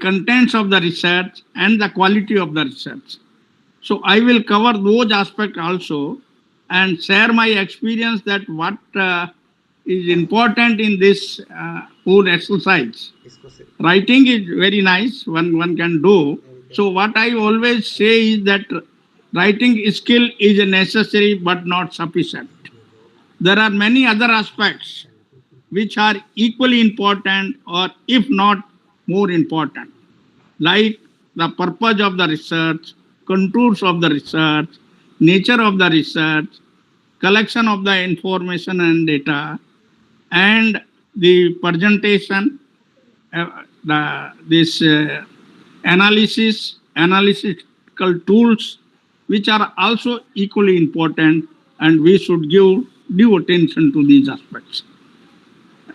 contents of the research, and the quality of the research. So I will cover those aspects also and share my experience that what is important in this whole exercise. Writing is very nice, one can do. So what I always say is that writing skill is necessary but not sufficient. There are many other aspects which are equally important or if not more important, like the purpose of the research, contours of the research, nature of the research, collection of the information and data, and the presentation, this analytical tools, which are also equally important, and we should give due attention to these aspects.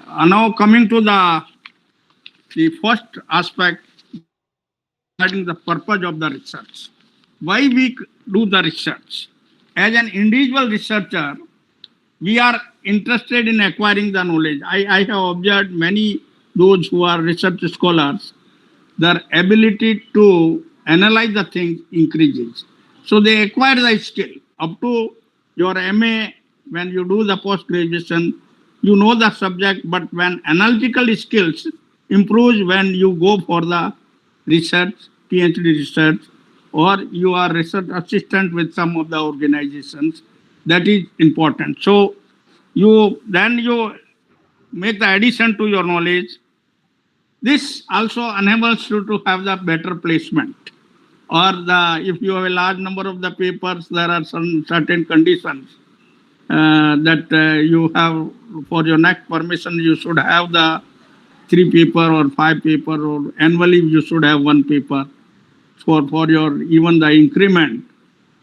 Now coming to the first aspect regarding the purpose of the research. Why we do the research? As an individual researcher, we are interested in acquiring the knowledge. I have observed many those who are research scholars, their ability to analyze the things increases. So they acquire the skill. Up to your MA, when you do the post graduation, you know the subject, but when analytical skills improves when you go for the research, PhD research, or you are research assistant with some of the organizations, that is important. So you make the addition to your knowledge. This also enables you to have the better placement. Or if you have a large number of the papers, there are some certain conditions that you have for your next permission. You should have the 3 paper or 5 paper, or annually you should have 1 paper for your even the increment.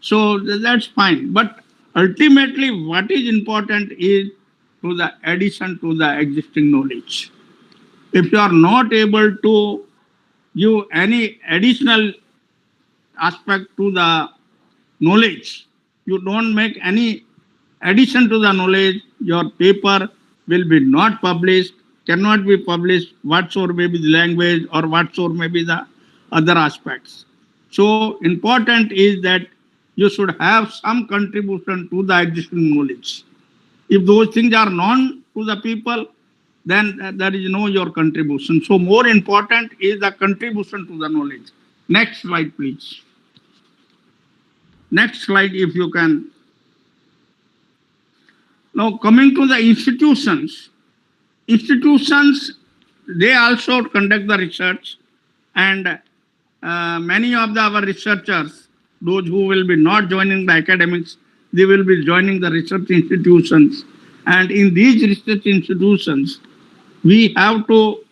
So that's fine. But ultimately, what is important is to the addition to the existing knowledge. If you are not able to give any additional aspect to the knowledge, you don't make any addition to the knowledge, your paper will be not published, cannot be published, whatsoever may be the language or whatsoever may be the other aspects. So important is that you should have some contribution to the existing knowledge. If those things are known to the people, then there is no your contribution. So more important is the contribution to the knowledge. Next slide, please. Next slide, if you can. Now coming to the institutions, they also conduct the research, and many of our researchers, those who will be not joining the academics, they will be joining the research institutions. And in these research institutions, we have to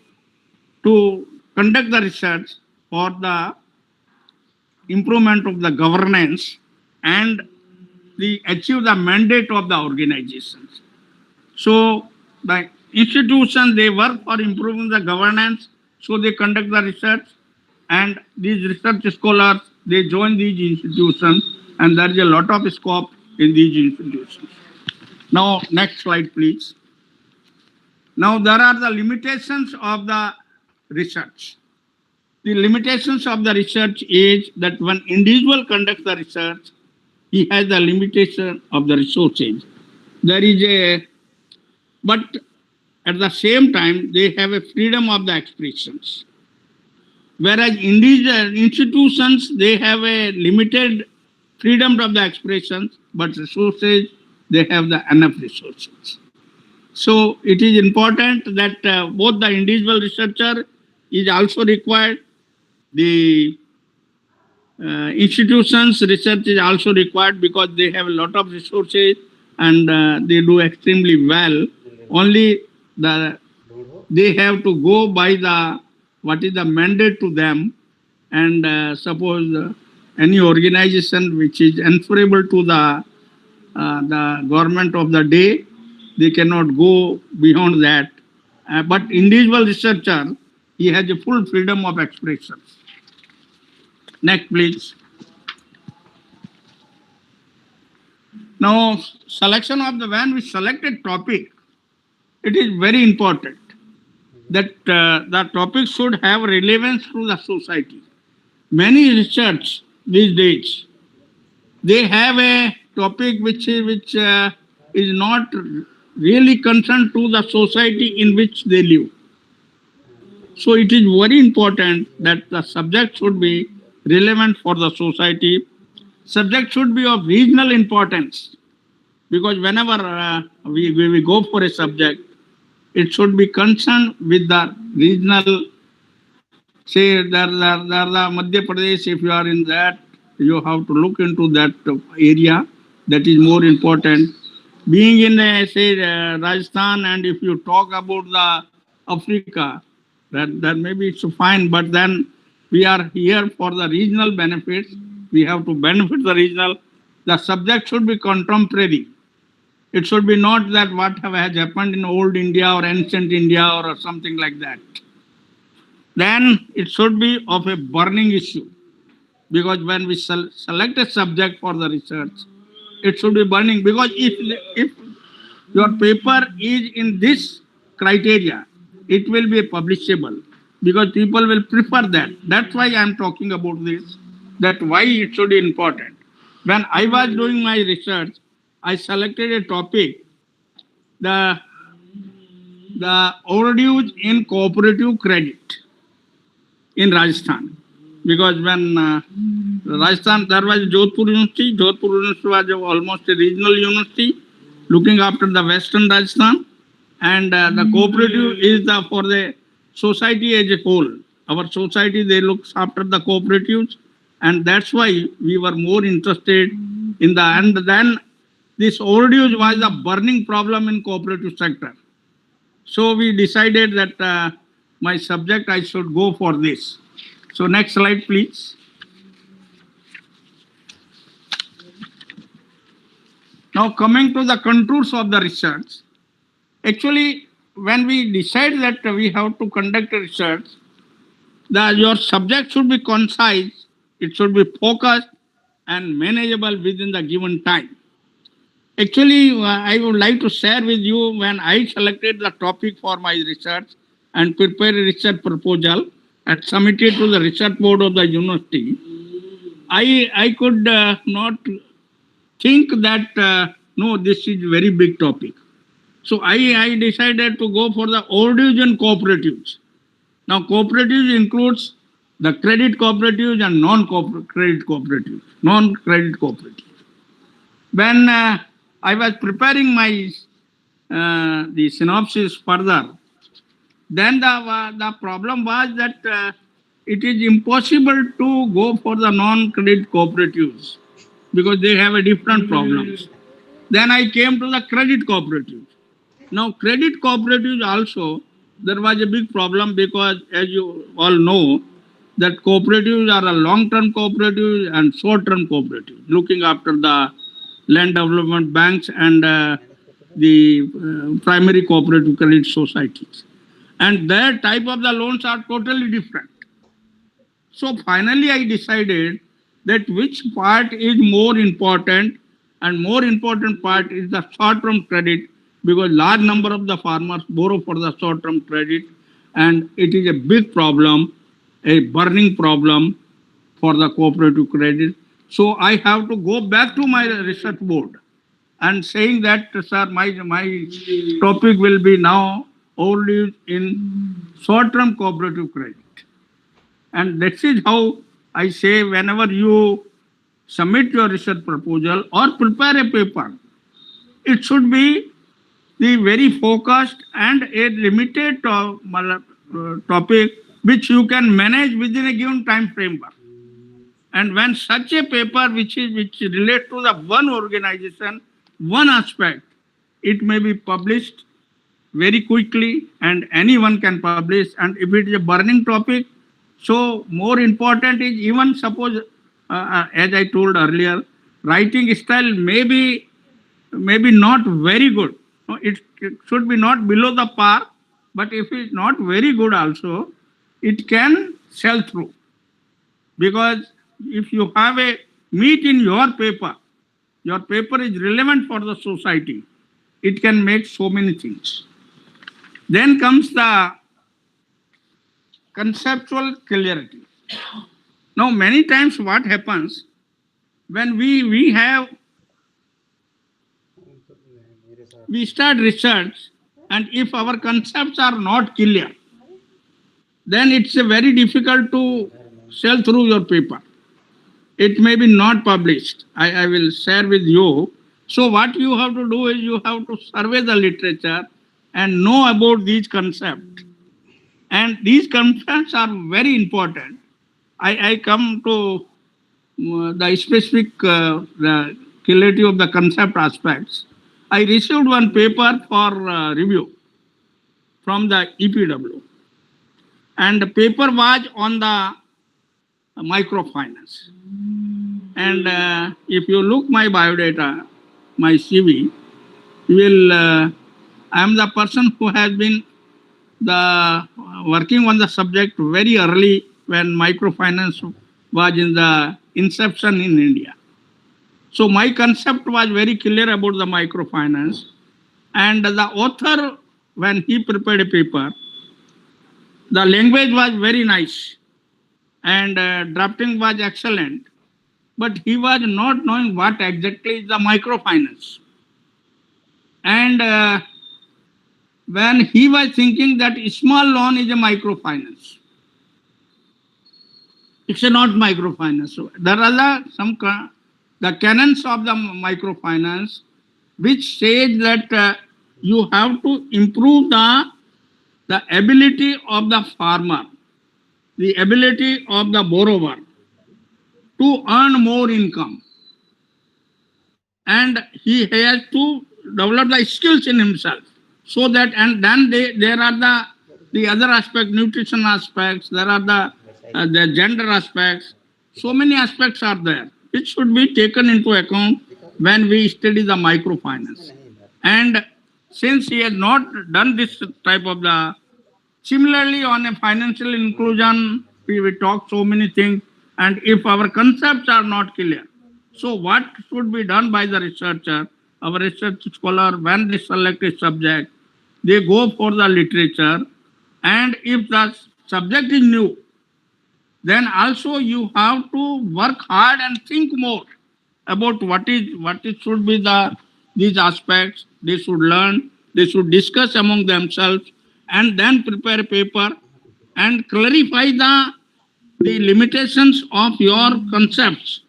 conduct the research for the improvement of the governance and achieve the mandate of the organizations. So the institutions, they work for improving the governance, so they conduct the research, and these research scholars, they join these institutions, and there is a lot of scope in these institutions. Now, next slide, please. Now, there are the limitations of the research. The limitations of the research is that when individual conducts the research, he has the limitation of the resources. But at the same time, they have a freedom of the expressions. Whereas individual institutions, they have a limited freedom of the expressions, but resources, they have the enough resources. So it is important that both the individual researcher is also required, the institutions research is also required, because they have a lot of resources and they do extremely well. Only they have to go by what is the mandate to them, and suppose any organization which is answerable to the government of the day, they cannot go beyond that. But individual researcher, he has a full freedom of expression. Next, please. Now, selection of when we select a topic, it is very important. that the topic should have relevance to the society. Many research these days, they have a topic which is not really concerned to the society in which they live. So it is very important that the subject should be relevant for the society. Subject should be of regional importance because whenever we go for a subject, it should be concerned with the regional. Say the Madhya Pradesh, if you are in that, you have to look into that area. That is more important. Being in say Rajasthan, and if you talk about the Africa, that maybe it's fine. But then we are here for the regional benefits. We have to benefit the regional. The subject should be contemporary. It should be not that what has happened in old India or ancient India or something like that. Then it should be of a burning issue because when we select a subject for the research, it should be burning because if your paper is in this criteria, it will be publishable because people will prefer that. That's why I'm talking about this, that why it should be important. When I was doing my research, I selected a topic, the overdues in cooperative credit in Rajasthan. Because when Rajasthan, there was Jodhpur University. Jodhpur University was almost a regional university looking after the western Rajasthan. And the cooperative is for the society as a whole. Our society, they look after the cooperatives. And that's why we were more interested in the, and then this overdose was a burning problem in cooperative sector. So we decided that my subject, I should go for this. So next slide, please. Now coming to the contours of the research. Actually, when we decide that we have to conduct a research, your subject should be concise, it should be focused and manageable within the given time. Actually, I would like to share with you when I selected the topic for my research and prepared a research proposal and submitted to the research board of the university. I could not think that no, this is very big topic. So I decided to go for the overdue and cooperatives. Now cooperatives includes the credit cooperatives and non-credit cooperatives. Non-credit cooperatives. When I was preparing my the synopsis further, then the problem was that it is impossible to go for the non-credit cooperatives because they have a different problems. Then I came to the credit cooperatives. Now credit cooperatives also, there was a big problem because as you all know that cooperatives are a long-term cooperatives and short-term cooperatives looking after the land development banks and the primary cooperative credit societies. And their type of the loans are totally different. So finally I decided that which part is more important, and more important part is the short-term credit because large number of the farmers borrow for the short-term credit and it is a big problem, a burning problem for the cooperative credit. So I have to go back to my research board and saying that, sir, my topic will be now only in short-term cooperative credit. And that is how I say whenever you submit your research proposal or prepare a paper, it should be the very focused and a limited topic which you can manage within a given time framework. And when such a paper which relates to the one organization, one aspect, it may be published very quickly and anyone can publish. And if it is a burning topic, so more important is even suppose, as I told earlier, writing style may be not very good. No, it should be not below the par, but if it's not very good also, it can sell through. Because if you have a meat in your paper is relevant for the society, it can make so many things. Then comes the conceptual clarity. Now, many times what happens when we start research, and if our concepts are not clear, then it's very difficult to sell through your paper. It may be not published. I will share with you. So what you have to do is you have to survey the literature and know about these concepts. And these concepts are very important. I come to the specific the clarity of the concept aspects. I received one paper for review from the EPW, and the paper was on the microfinance. And if you look my biodata, my CV, you will. I am the person who has been the working on the subject very early when microfinance was in the inception in India. So my concept was very clear about the microfinance, and the author, when he prepared a paper, the language was very nice and drafting was excellent, but he was not knowing what exactly is the microfinance. And when he was thinking that small loan is a microfinance, it's not microfinance. So there are the canons of the microfinance which says that you have to improve the ability of the farmer, the ability of the borrower to earn more income, and he has to develop the skills in himself, so that, and then there are the other aspect, nutrition aspects, there are the gender aspects, so many aspects are there which should be taken into account when we study the microfinance. And since he has not done this type of the, similarly on a financial inclusion, we talk so many things, and if our concepts are not clear, so what should be done by the researcher, our research scholar, when they select a subject, they go for the literature, and if the subject is new, then also you have to work hard and think more about what it should be these aspects. They should learn, they should discuss among themselves, and then prepare a paper and clarify the limitations of your concepts,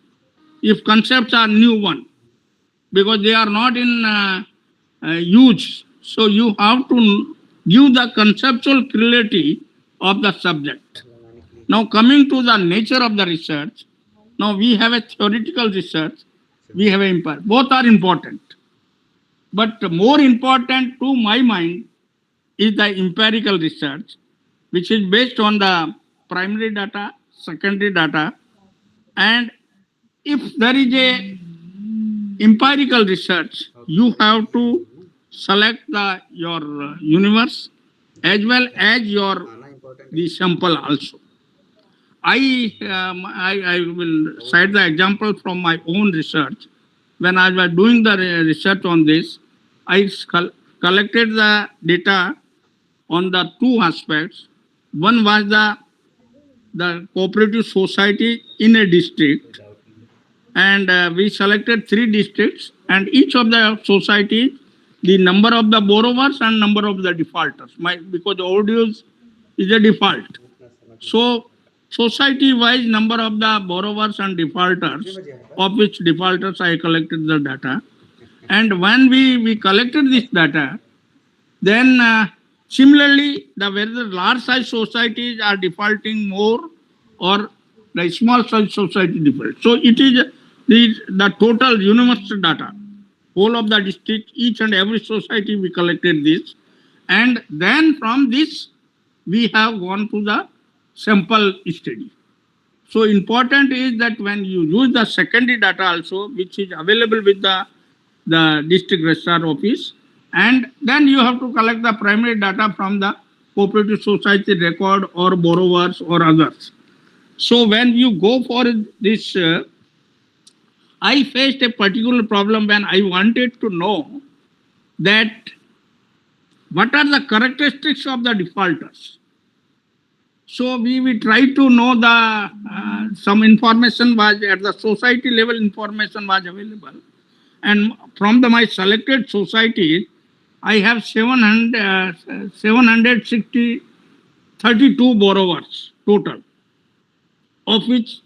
if concepts are new one, because they are not in use. So you have to give the conceptual clarity of the subject. Now coming to the nature of the research, now we have a theoretical research, we have a empirical. Both are important. But more important to my mind is the empirical research, which is based on the primary data, secondary data, and if there is a empirical research, you have to select your universe as well as your the sample also. I will cite the example from my own research. When I was doing the research on this, I collected the data on the two aspects. One was the cooperative society in a district, and we selected three districts, and each of the society, the number of the borrowers and number of the defaulters. Because the audios is a default, so society wise number of the borrowers and defaulters, of which defaulters I collected the data. And when we collected this data, then similarly whether the large size societies are defaulting more or the small size society default. So it is the total universal data, whole of the district, each and every society we collected this, and then from this we have gone to the sample study. So important is that when you use the secondary data also, which is available with the district registrar office, and then you have to collect the primary data from the cooperative society record or borrowers or others. So when you go for this, I faced a particular problem when I wanted to know that what are the characteristics of the defaulters. So we try to know the some information was at the society level, information was available, and from my selected societies, I have 760 32 borrowers total, of which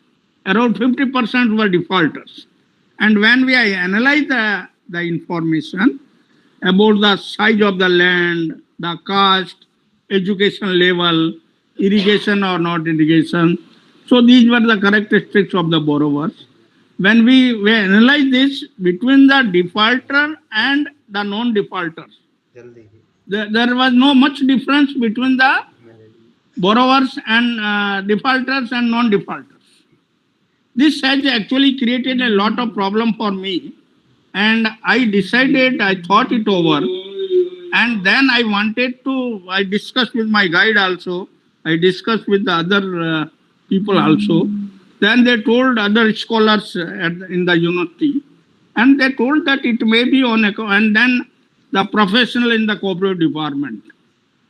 around 50% were defaulters. And when we analyze the information about the size of the land, the caste, education level, irrigation or not irrigation, so these were the characteristics of the borrowers. When we analyze this between the defaulter and the non-defaulters, there was no much difference between the borrowers and defaulters and non-defaulters. This has actually created a lot of problem for me, and I decided, I thought it over, and then I discussed with my guide also, I discussed with the other people also. Then they told other scholars in the university, and they told that it may be on account, and then the professional in the cooperative department.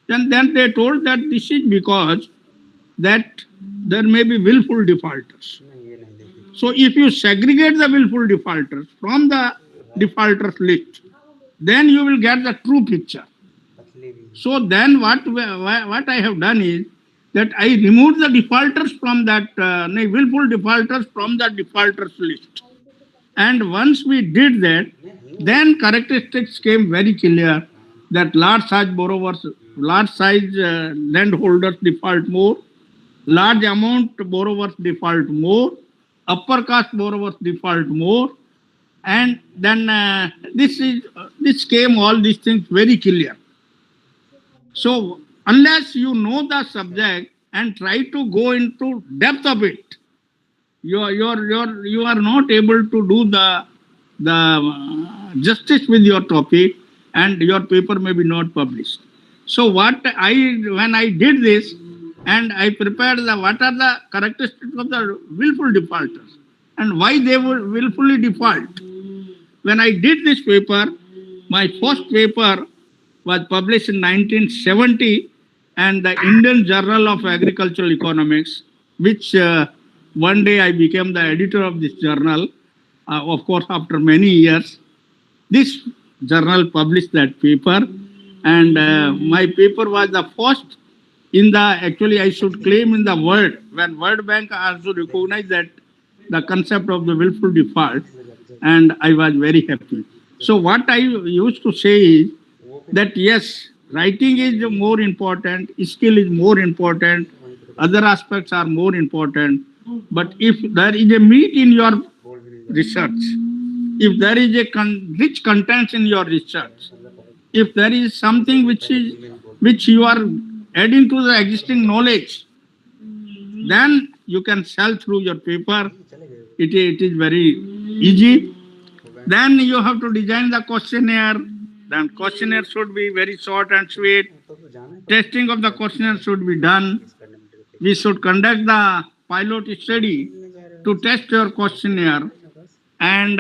Then they told that this is because that there may be willful defaulters. So if you segregate the willful defaulters from the defaulters list, then you will get the true picture. So then what I have done is that I removed the defaulters from that, willful defaulters from the defaulters list. And once we did that, then characteristics came very clear that large size borrowers, large size landholders default more, large amount borrowers default more, upper caste borrowers default more, and then this came all these things very clear. So unless you know the subject and try to go into depth of it, you are not able to do the justice with your topic, and your paper may be not published. So when I did this, and I prepared what are the characteristics of the willful defaulters and why they will willfully default. When I did this paper, my first paper was published in 1970 and the Indian Journal of Agricultural Economics, which one day I became the editor of this journal, of course, after many years. This journal published that paper, and my paper was the first in the, actually I should claim in the world, when World Bank also recognized that the concept of the willful default, and I was very happy. So what I used to say is that yes, writing is more important, skill is more important, other aspects are more important, but if there is a meat in your research, if there is a rich content in your research, if there is something which you are adding to the existing knowledge, then you can sell through your paper. It is very easy. Then you have to design the questionnaire. Then questionnaire should be very short and sweet. Testing of the questionnaire should be done. We should conduct the pilot study to test your questionnaire. And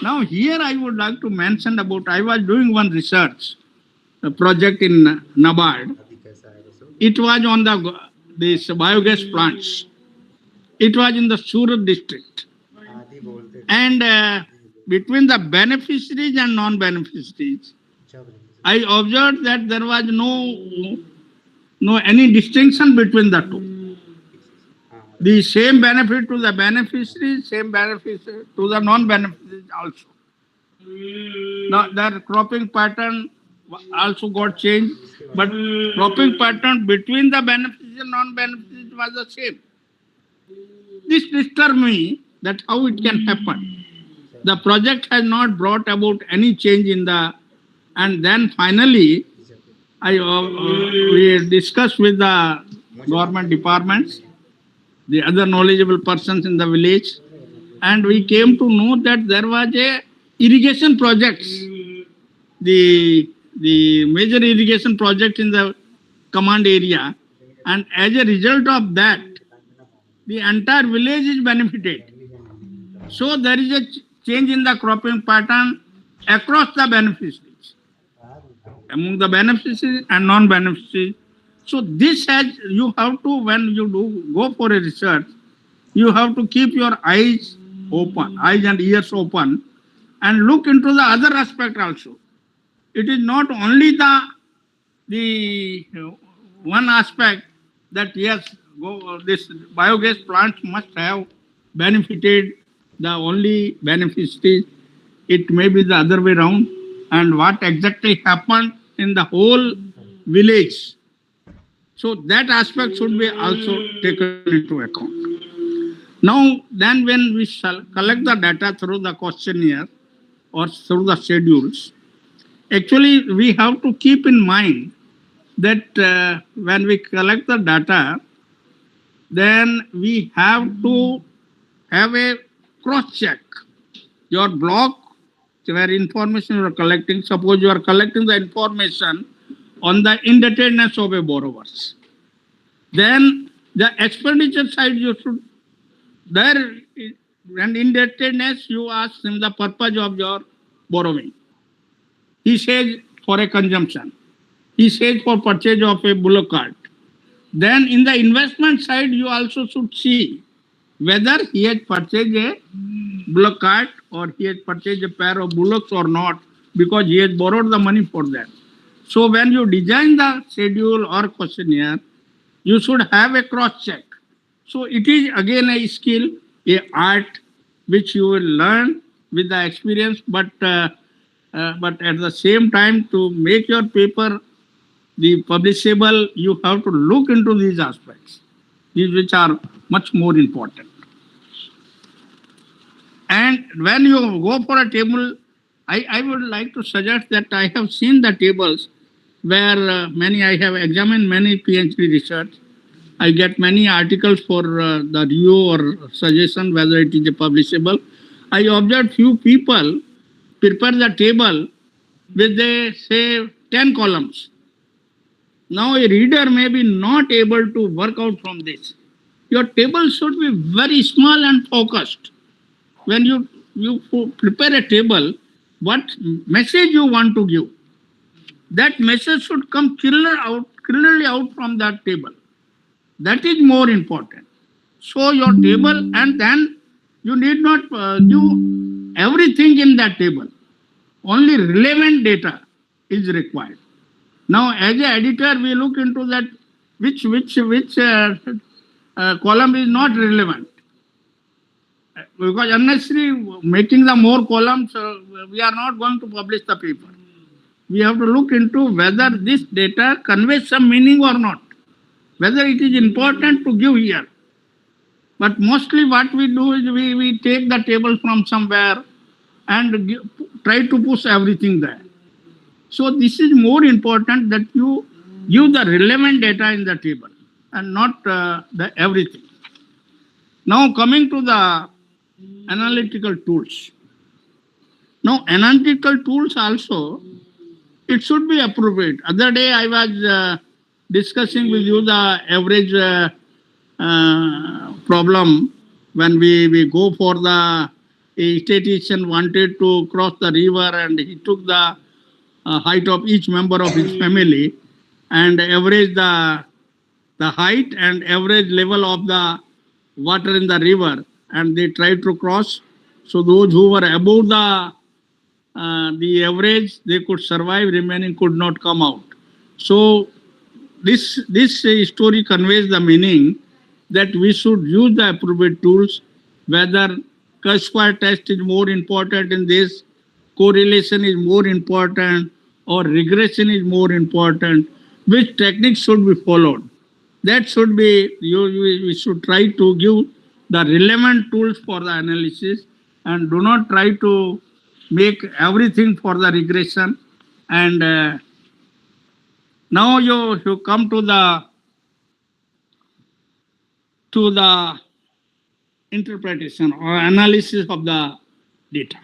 now here I would like to mention about, I was doing one research, a project in NABARD. It was on these biogas plants. It was in the Surat district. And between the beneficiaries and non-beneficiaries, I observed that there was no any distinction between the two. The same benefit to the beneficiaries, same benefit to the non-beneficiaries also. Now, their cropping pattern also got changed, but cropping pattern between the beneficiaries and non-beneficiaries was the same. This disturbed me that how it can happen. The project has not brought about any change in the, and then finally, we discussed with the government departments, the other knowledgeable persons in the village, and we came to know that there was a irrigation projects, the major irrigation project in the command area, and as a result of that, the entire village is benefited. So there is a change in the cropping pattern across the beneficiaries, among the beneficiaries and non-beneficiaries. So this has, you have to, when you do go for a research, you have to keep your eyes open, eyes and ears open, and look into the other aspect also. It is not only the one aspect that yes, this biogas plants must have benefited. The only benefit is it may be the other way around, and what exactly happened in the whole village. So that aspect should be also taken into account. Now, then when we shall collect the data through the questionnaire or through the schedules, actually we have to keep in mind that when we collect the data, then we have to have a cross check. Your block where information you are collecting, suppose you are collecting the information on the indebtedness of a borrowers, then the expenditure side you should, there, and indebtedness you ask him the purpose of your borrowing. He says for a consumption. He says for purchase of a bullock cart. Then in the investment side, you also should see whether he has purchased a bullock cart or he has purchased a pair of bullocks or not, because he has borrowed the money for that. So when you design the schedule or questionnaire, you should have a cross check. So it is again a skill, a art which you will learn with the experience, but at the same time to make your paper the publishable, you have to look into these aspects, these which are much more important. And when you go for a table, I would like to suggest that I have seen the tables where I have examined many PhD research. I get many articles for the review or suggestion whether it is a publishable. I observed few people prepare the table with say 10 columns. Now a reader may be not able to work out from this. Your table should be very small and focused. When you prepare a table, what message you want to give, that message should come clearly out from that table. That is more important. So your table, and then you need not give everything in that table. Only relevant data is required. Now, as an editor, we look into that which column is not relevant. Because unnecessary making the more columns, we are not going to publish the paper. We have to look into whether this data conveys some meaning or not, whether it is important to give here. But mostly what we do is we take the table from somewhere and try to push everything there. So this is more important that you give the relevant data in the table and not the everything. Now coming to the analytical tools. Now analytical tools also, it should be appropriate. Other day I was discussing with you the average problem when we go for the a statistician wanted to cross the river and he took the height of each member of his family and average the height and average level of the water in the river, and they tried to cross. So those who were above the average, they could survive, remaining could not come out. So this story conveys the meaning that we should use the appropriate tools, whether chi-square test is more important in this, correlation is more important, or regression is more important, which techniques should be followed. That should be, we should try to give the relevant tools for the analysis and do not try to make everything for the regression. And now you come to the interpretation or analysis of the data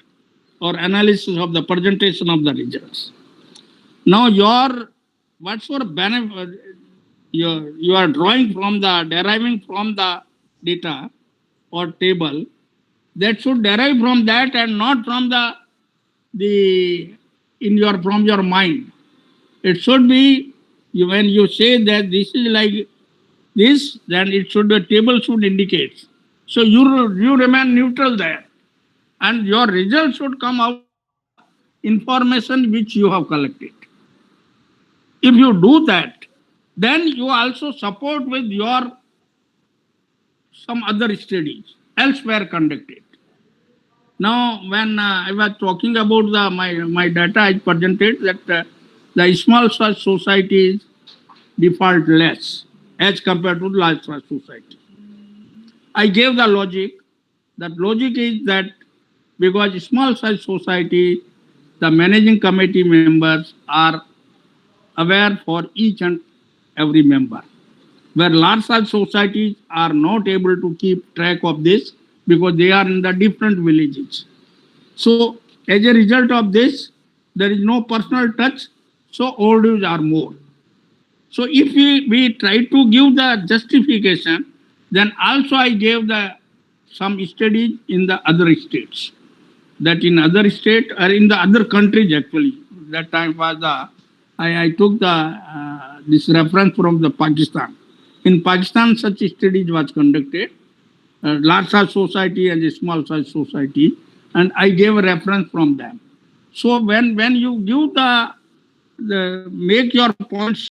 or analysis of the presentation of the results. Now what's for benefit you are deriving from the data or table, that should derive from that and not from from your mind. It should be when you say that this is like this, then it should the table should indicate. So you remain neutral there, and your result should come out of the information which you have collected. If you do that, then you also support with your some other studies elsewhere conducted. Now, when I was talking about my data, I presented that the small such societies default less as compared to large such society. I gave the logic. That logic is that because small size society, the managing committee members are aware for each and every member, where large size societies are not able to keep track of this because they are in the different villages. So as a result of this, there is no personal touch, so old age are more. So if we try to give the justification, then also I gave the some studies in the other states. That in other state or in the other countries actually. That time was I took the this reference from the Pakistan. In Pakistan, such studies was conducted, large size society and a small size society, and I gave a reference from them. So when you give the make your points